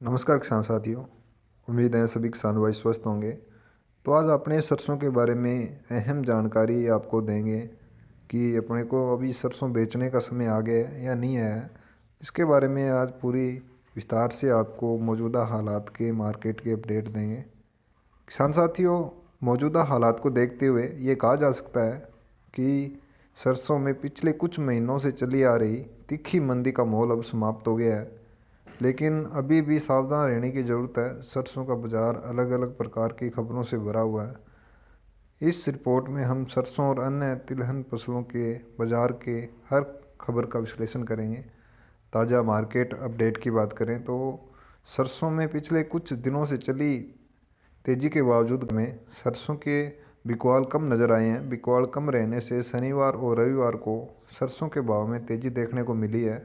नमस्कार किसान साथियों। उम्मीद है सभी किसान भाई स्वस्थ होंगे। तो आज अपने सरसों के बारे में अहम जानकारी आपको देंगे कि अपने को अभी सरसों बेचने का समय आ गया है या नहीं है। इसके बारे में आज पूरी विस्तार से आपको मौजूदा हालात के मार्केट के अपडेट देंगे। किसान साथियों, मौजूदा हालात को देखते हुए ये कहा जा सकता है कि सरसों में पिछले कुछ महीनों से चली आ रही तीखी मंदी का माहौल अब समाप्त हो गया है, लेकिन अभी भी सावधान रहने की ज़रूरत है। सरसों का बाज़ार अलग अलग प्रकार की खबरों से भरा हुआ है। इस रिपोर्ट में हम सरसों और अन्य तिलहन फसलों के बाज़ार के हर खबर का विश्लेषण करेंगे। ताज़ा मार्केट अपडेट की बात करें तो सरसों में पिछले कुछ दिनों से चली तेज़ी के बावजूद में सरसों के बिकवाल कम नज़र आए हैं। बिकवाल कम रहने से शनिवार और रविवार को सरसों के भाव में तेज़ी देखने को मिली है।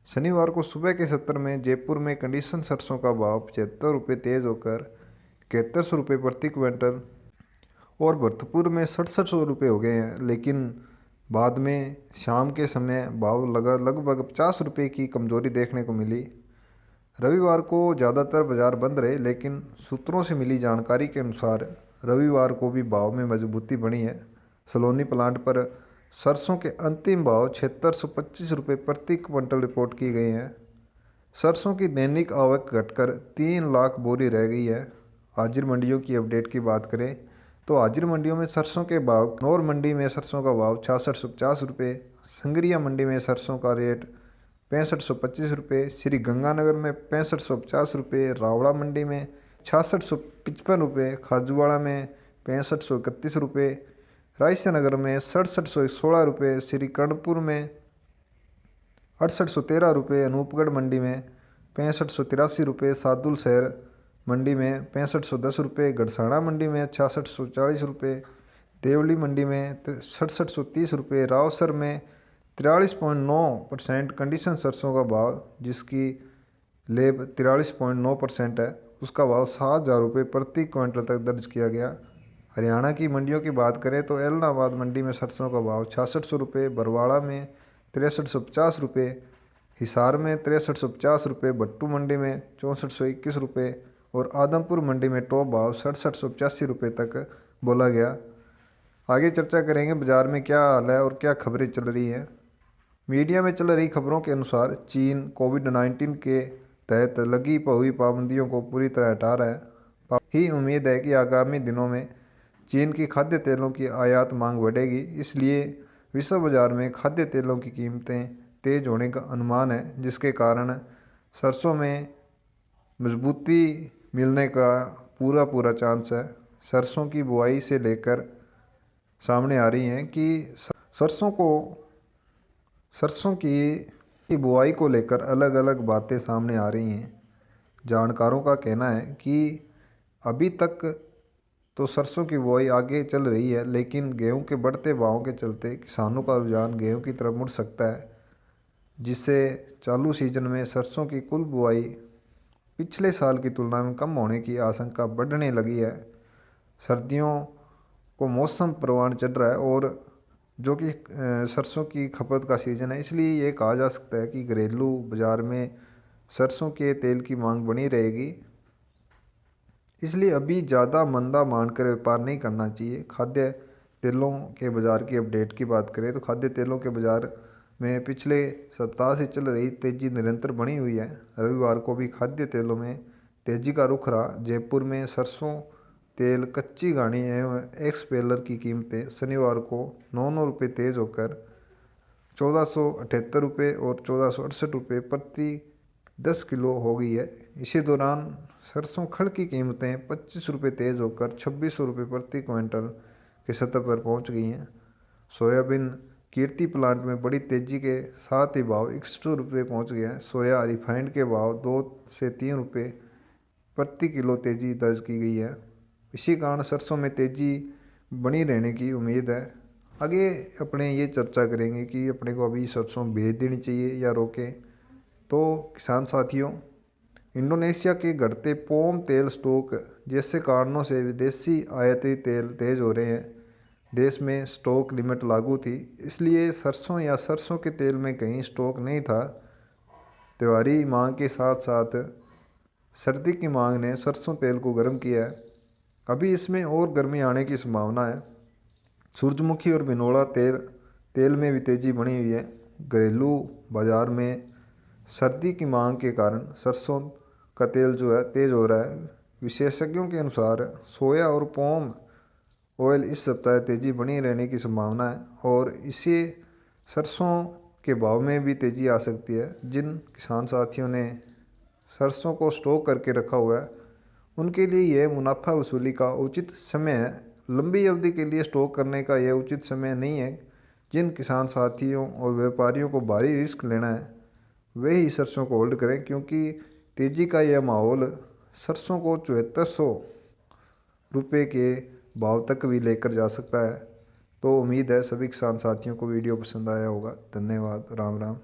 शनिवार को सुबह के सत्र में जयपुर में कंडीशन सरसों का भाव 75 रुपये तेज़ होकर 7100 रुपये प्रति क्विंटल और भरतपुर में 6700 रुपये हो गए हैं, लेकिन बाद में शाम के समय भाव लगभग 50 रुपये की कमज़ोरी देखने को मिली। रविवार को ज़्यादातर बाजार बंद रहे, लेकिन सूत्रों से मिली जानकारी के अनुसार रविवार को भी भाव में मजबूती बनी है। सलोनी प्लांट पर सरसों के अंतिम भाव 7625 रुपये प्रति क्विंटल रिपोर्ट की गई हैं। सरसों की दैनिक आवक घटकर 3 लाख बोरी रह गई है। हाजिर मंडियों की अपडेट की बात करें तो हाजिर मंडियों में सरसों के भाव नौर मंडी में सरसों का भाव 6650 रुपये, संगरिया मंडी में सरसों का रेट 6525 रुपये, श्री गंगानगर में 6550 रुपये, रावड़ा मंडी में 6655 रुपये, खाजूवाड़ा में 6531 रुपये, रायसा नगर में 6716 रुपये, श्री कर्णपुर में 6813 रुपये, अनूपगढ़ मंडी में 6583 रुपये, सादुल शहर मंडी में 6510 रुपये, गड़साना मंडी में 6640 रुपये, देवली मंडी में 6730 रुपये, रावसर में 43.9% कंडीशन सरसों का भाव, जिसकी लेब 43.9% है, उसका भाव 7000 रुपये प्रति क्विंटल तक दर्ज किया गया। हरियाणा की मंडियों की बात करें तो एलनाबाद मंडी में सरसों का भाव 6600 रुपये, बरवाड़ा में 6350 रुपये, हिसार में 6350 रुपये, भट्टू मंडी में 6421 रुपये और आदमपुर मंडी में टॉप भाव 6785 रुपये तक बोला गया। आगे चर्चा करेंगे बाज़ार में क्या हाल है और क्या खबरें चल रही हैं। मीडिया में चल रही खबरों के अनुसार चीन कोविड-19 के तहत लगी हुई पाबंदियों को पूरी तरह हटा रहा है। ही उम्मीद है कि आगामी दिनों में चीन की खाद्य तेलों की आयात मांग बढ़ेगी, इसलिए विश्व बाजार में खाद्य तेलों की कीमतें तेज़ होने का अनुमान है, जिसके कारण सरसों में मजबूती मिलने का पूरा चांस है। सरसों की बुआई से लेकर सामने आ रही हैं कि सरसों की बुआई को लेकर अलग अलग बातें सामने आ रही हैं। जानकारों का कहना है कि अभी तक तो सरसों की बुआई आगे चल रही है, लेकिन गेहूं के बढ़ते भावों के चलते किसानों का रुझान गेहूं की तरफ मुड़ सकता है, जिससे चालू सीजन में सरसों की कुल बुआई पिछले साल की तुलना में कम होने की आशंका बढ़ने लगी है। सर्दियों को मौसम पूर्वानुमान चल रहा है और जो कि सरसों की खपत का सीज़न है, इसलिए ये कहा जा सकता है कि घरेलू बाज़ार में सरसों के तेल की मांग बनी रहेगी। इसलिए अभी ज़्यादा मंदा मानकर व्यापार नहीं करना चाहिए। खाद्य तेलों के बाज़ार की अपडेट की बात करें तो खाद्य तेलों के बाज़ार में पिछले सप्ताह से चल रही तेज़ी निरंतर बनी हुई है। रविवार को भी खाद्य तेलों में तेज़ी का रुख रहा। जयपुर में सरसों तेल, कच्ची घानी एवं एक्सपेलर की कीमतें शनिवार को 9 रुपये तेज़ होकर 1478 रुपये और 1468 रुपये प्रति 10 किलो हो गई है। इसी दौरान सरसों खड़ की कीमतें 25 रुपये तेज़ होकर 2600 रुपये प्रति क्विंटल के स्तर पर पहुंच गई हैं। सोयाबीन कीर्ति प्लांट में बड़ी तेज़ी के साथ ही भाव 61 रुपये पहुँच गया है। सोया रिफाइंड के भाव 2 से 3 रुपये प्रति किलो तेज़ी दर्ज की गई है। इसी कारण सरसों में तेज़ी बनी रहने की उम्मीद है। आगे अपने ये चर्चा करेंगे कि अपने को अभी सरसों बेच देनी चाहिए या रोकें। तो किसान साथियों, इंडोनेशिया के घटते पोम तेल स्टॉक जैसे कारणों से विदेशी आयाती तेल तेज़ हो रहे हैं। देश में स्टॉक लिमिट लागू थी, इसलिए सरसों या सरसों के तेल में कहीं स्टॉक नहीं था। त्योहारी मांग के साथ साथ सर्दी की मांग ने सरसों तेल को गर्म किया है। अभी इसमें और गर्मी आने की संभावना है। सूरजमुखी और बिनोला तेल तेल में भी तेज़ी बनी हुई है। घरेलू बाज़ार में सर्दी की मांग के कारण सरसों का तेल जो है तेज़ हो रहा है। विशेषज्ञों के अनुसार सोया और पाम ऑयल इस सप्ताह तेज़ी बनी रहने की संभावना है और इससे सरसों के भाव में भी तेज़ी आ सकती है। जिन किसान साथियों ने सरसों को स्टॉक करके रखा हुआ है उनके लिए यह मुनाफा वसूली का उचित समय है। लंबी अवधि के लिए स्टॉक करने का यह उचित समय नहीं है। जिन किसान साथियों और व्यापारियों को भारी रिस्क लेना है वे ही सरसों को होल्ड करें, क्योंकि तेज़ी का यह माहौल सरसों को 7400 रुपये के भाव तक भी लेकर जा सकता है। तो उम्मीद है सभी किसान साथियों को वीडियो पसंद आया होगा। धन्यवाद। राम राम।